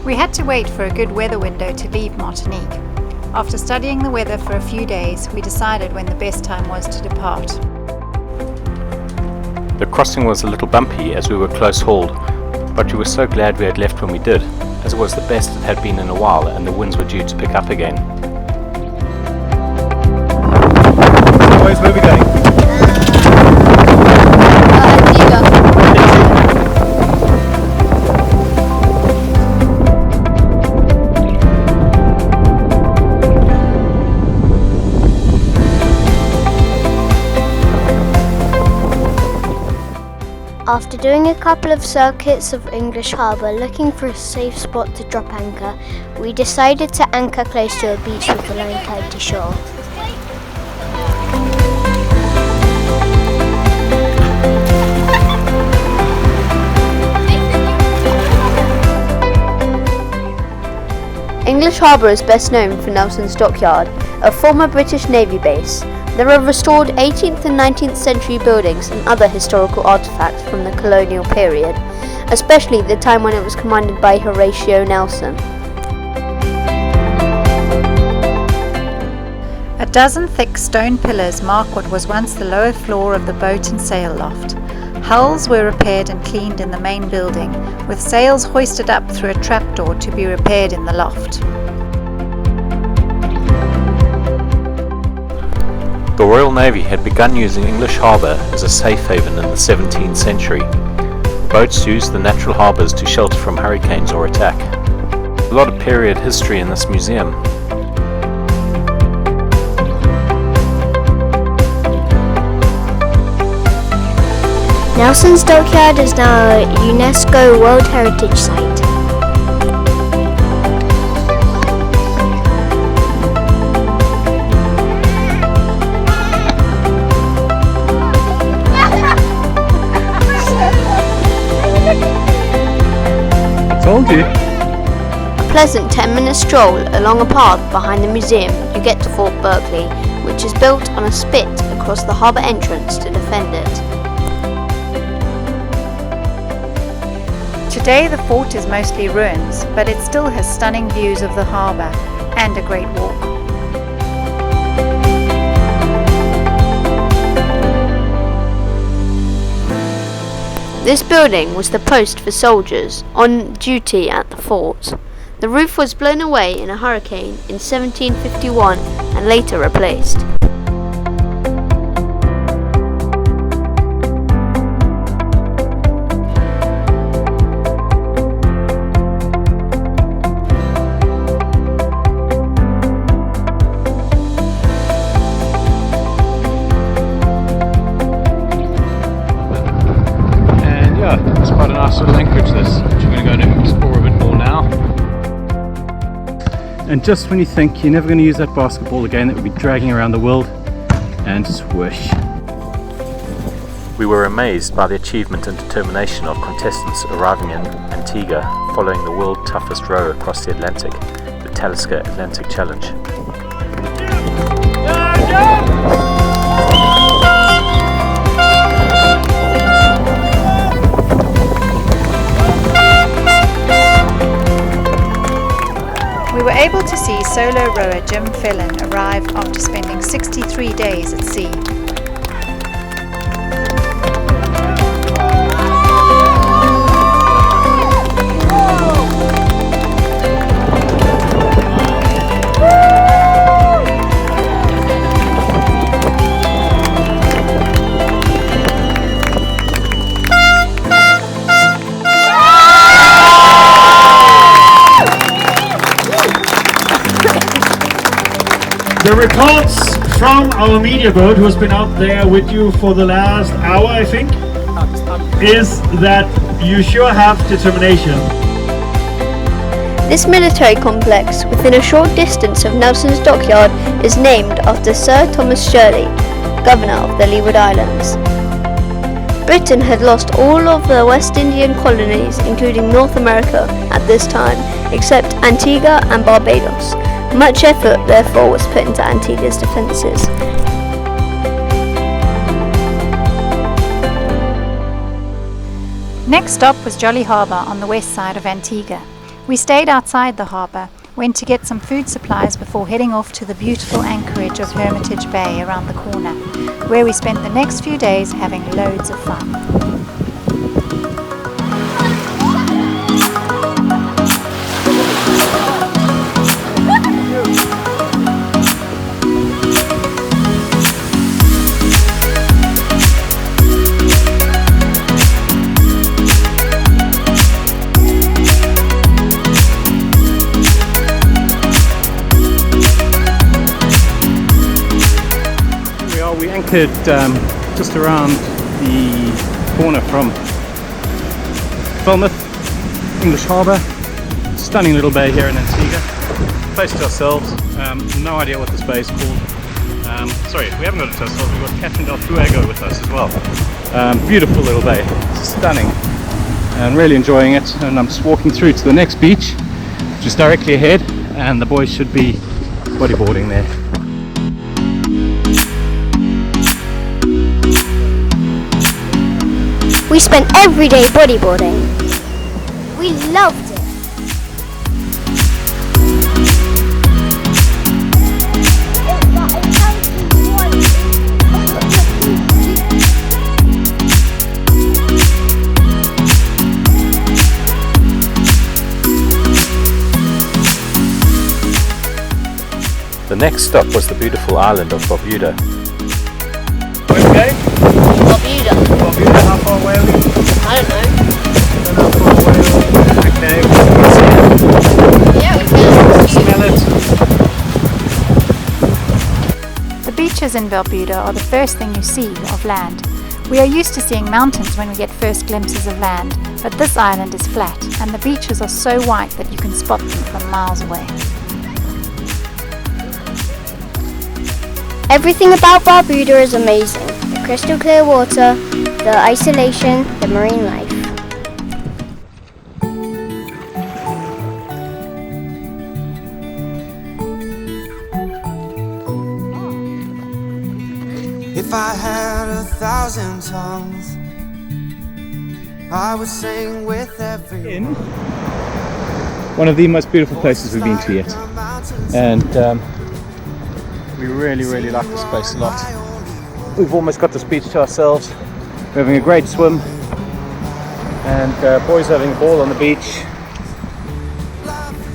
We had to wait for a good weather window to leave Martinique. After studying the weather for a few days, we decided when the best time was to depart. The crossing was a little bumpy as we were close hauled, but we were so glad we had left when we did, as it was the best it had been in a while and the winds were due to pick up again. Boys, where are we going? Antigua. After doing a couple of circuits of English Harbour looking for a safe spot to drop anchor, we decided to anchor close to a beach with a line tied to shore. English Harbour is best known for Nelson's Dockyard, a former British Navy base. There are restored 18th and 19th century buildings and other historical artefacts from the colonial period, especially the time when it was commanded by Horatio Nelson. A dozen thick stone pillars mark what was once the lower floor of the boat and sail loft. Hulls were repaired and cleaned in the main building, with sails hoisted up through a trapdoor to be repaired in the loft. The Royal Navy had begun using English Harbour as a safe haven in the 17th century. Boats used the natural harbours to shelter from hurricanes or attack. A lot of period history in this museum. Nelson's Dockyard is now a UNESCO World Heritage Site. Told you. A pleasant 10-minute stroll along a path behind the museum, you get to Fort Berkeley, which is built on a spit across the harbour entrance to defend it. Today the fort is mostly ruins, but it still has stunning views of the harbour and a great walk. This building was the post for soldiers on duty at the fort. The roof was blown away in a hurricane in 1751 and later replaced. It's quite a nice little anchorage this, which we're going to go and explore a bit more now. And just when you think you're never going to use that basketball again that will be dragging around the world, and swish. We were amazed by the achievement and determination of contestants arriving in Antigua following the world toughest row across the Atlantic, the Talisker Atlantic Challenge. We were able to see solo rower Jim Fellon arrive after spending 63 days at sea. The reports from our media boat, who has been out there with you for the last hour, I think, is that you sure have determination. This military complex within a short distance of Nelson's Dockyard is named after Sir Thomas Shirley, Governor of the Leeward Islands. Britain had lost all of the West Indian colonies, including North America, at this time, except Antigua and Barbados. Much effort, therefore, was put into Antigua's defences. Next stop was Jolly Harbour on the west side of Antigua. We stayed outside the harbour, went to get some food supplies before heading off to the beautiful anchorage of Hermitage Bay around the corner, where we spent the next few days having loads of fun. We anchored just around the corner from Falmouth, English Harbour. Stunning little bay here in Antigua. Place to ourselves. No idea what this bay is called. Sorry, we haven't got it to ourselves. We've got Catherine del Fuego with us as well. Beautiful little bay. Stunning. And really enjoying it. And I'm just walking through to the next beach, just directly ahead. And the boys should be bodyboarding there. We spent every day bodyboarding. We loved it. The next stop was the beautiful island of Barbuda. Where are we going? Barbuda. Barbuda, how far away are we? I don't know. How far away are we? Okay, we can see it. Yeah, we can. Smell it. The beaches in Barbuda are the first thing you see of land. We are used to seeing mountains when we get first glimpses of land, but this island is flat, and the beaches are so white that you can spot them from miles away. Everything about Barbuda is amazing. The crystal clear water, the isolation, the marine life. If I had 1,000 tongues, I would sing with every In one of the most beautiful places we've been to yet. And we really like this place a lot. We've almost got this beach to ourselves. We're having a great swim, and boys are having a ball on the beach,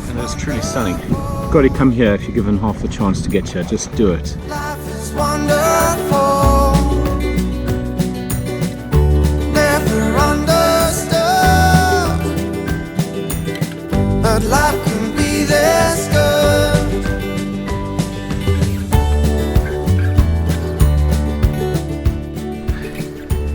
and it's truly stunning. You've got to come here if you're given half the chance to get here. Just do it. life is wonderful. Never understood, but life can be this good.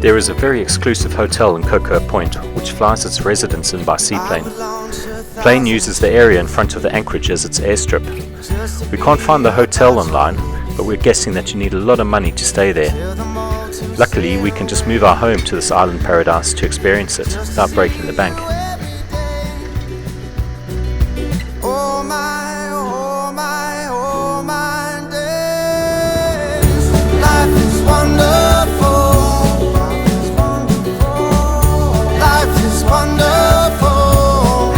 There is a very exclusive hotel in Cocoa Point, which flies its residents in by seaplane. The plane uses the area in front of the anchorage as its airstrip. We can't find the hotel online, but we're guessing that you need a lot of money to stay there. Luckily, we can just move our home to this island paradise to experience it without breaking the bank. Oh my, oh my, oh my days. Life is wonderful. Life is wonderful.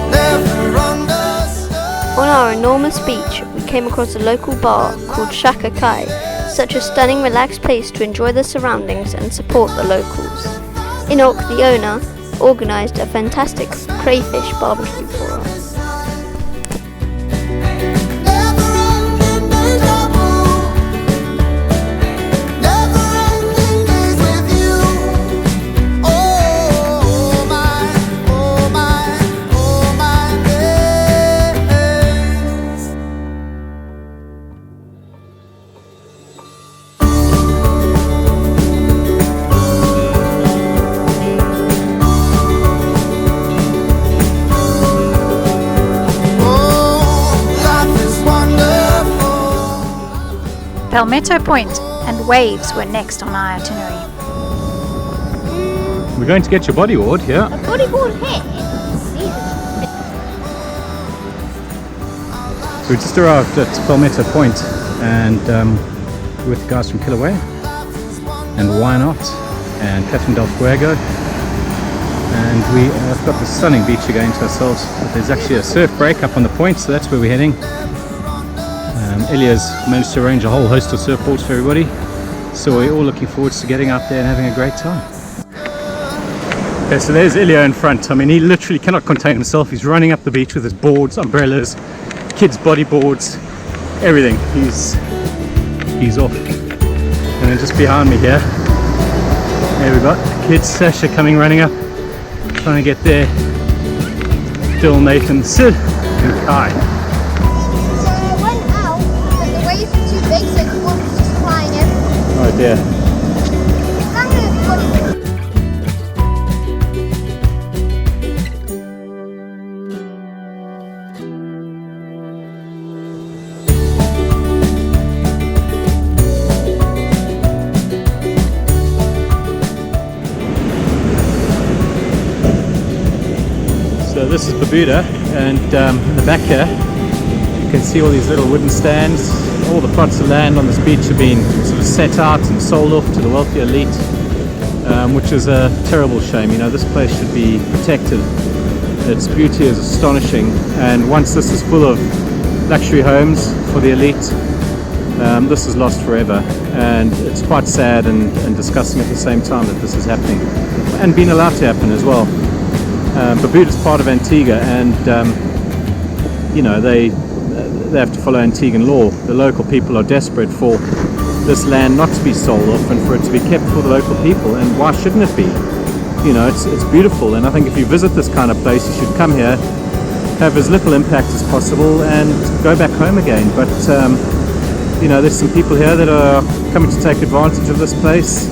Never understood. On our enormous beach, we came across a local bar called Shaka Kai, such a stunning, relaxed place to enjoy the surroundings and support the locals. Enoch, the owner, organised a fantastic crayfish barbecue for us. Palmetto Point and waves were next on our itinerary. We're going to get your bodyboard here. A bodyboard hit. So we just arrived at Palmetto Point, and we're with the guys from Kilauea and Why Not and Catherine del Fuego. And we have got the stunning beach again to ourselves. But there's actually a surf break up on the point, so that's where we're heading. Ilya's managed to arrange a whole host of surfboards for everybody, so we're all looking forward to getting out there and having a great time. Okay, so there's Ilya in front. I mean, he literally cannot contain himself. He's running up the beach with his boards, umbrellas, kids' bodyboards, everything. He's off. And then just behind me here, there we've got kids, Sasha coming running up, trying to get there. Dill, Nathan, Sid, and Kai. So I went out, but the waves were too big, so the water was just flying everywhere. Oh dear. So this is Barbuda, and in the back here you can see all these little wooden stands. All the plots of land on this beach have been sort of set out and sold off to the wealthy elite, which is a terrible shame. You know, this place should be protected. Its beauty is astonishing, and once this is full of luxury homes for the elite, this is lost forever. And it's quite sad and disgusting at the same time that this is happening, and being allowed to happen as well. Barbuda is part of Antigua, and you know, they have to follow Antiguan law. The local people are desperate for this land not to be sold off and for it to be kept for the local people, and why shouldn't it be? You know, it's beautiful, and I think if you visit this kind of place, you should come here, have as little impact as possible, and go back home again. But you know, there's some people here that are coming to take advantage of this place,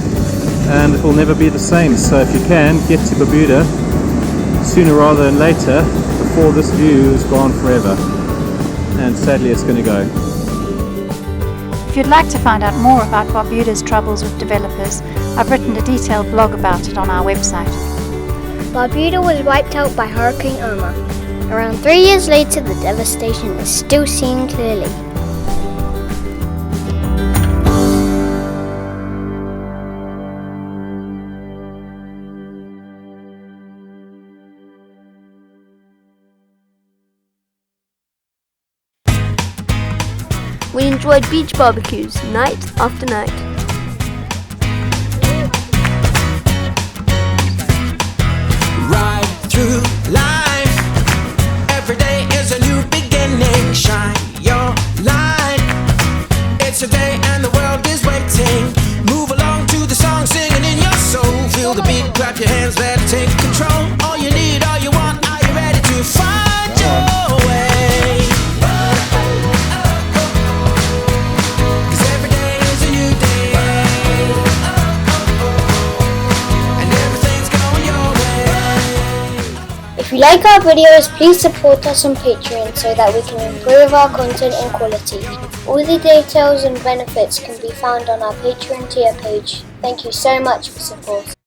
and it will never be the same. So if you can, get to Barbuda sooner rather than later, before this view is gone forever. And sadly it's going to go. If you'd like to find out more about Barbuda's troubles with developers, I've written a detailed blog about it on our website. Barbuda was wiped out by Hurricane Irma. Around 3 years later, the devastation is still seen clearly. We enjoyed beach barbecues night after night. Ride through life. Every day is a new beginning. Shine your light. It's a day and the world is waiting. Move along to the song, singing in your soul. Feel the beat, clap your hands, let it take control. All you need, all you want, are you ready to find your way? If you like our videos, please support us on Patreon so that we can improve our content and quality. All the details and benefits can be found on our Patreon tier page. Thank you so much for support.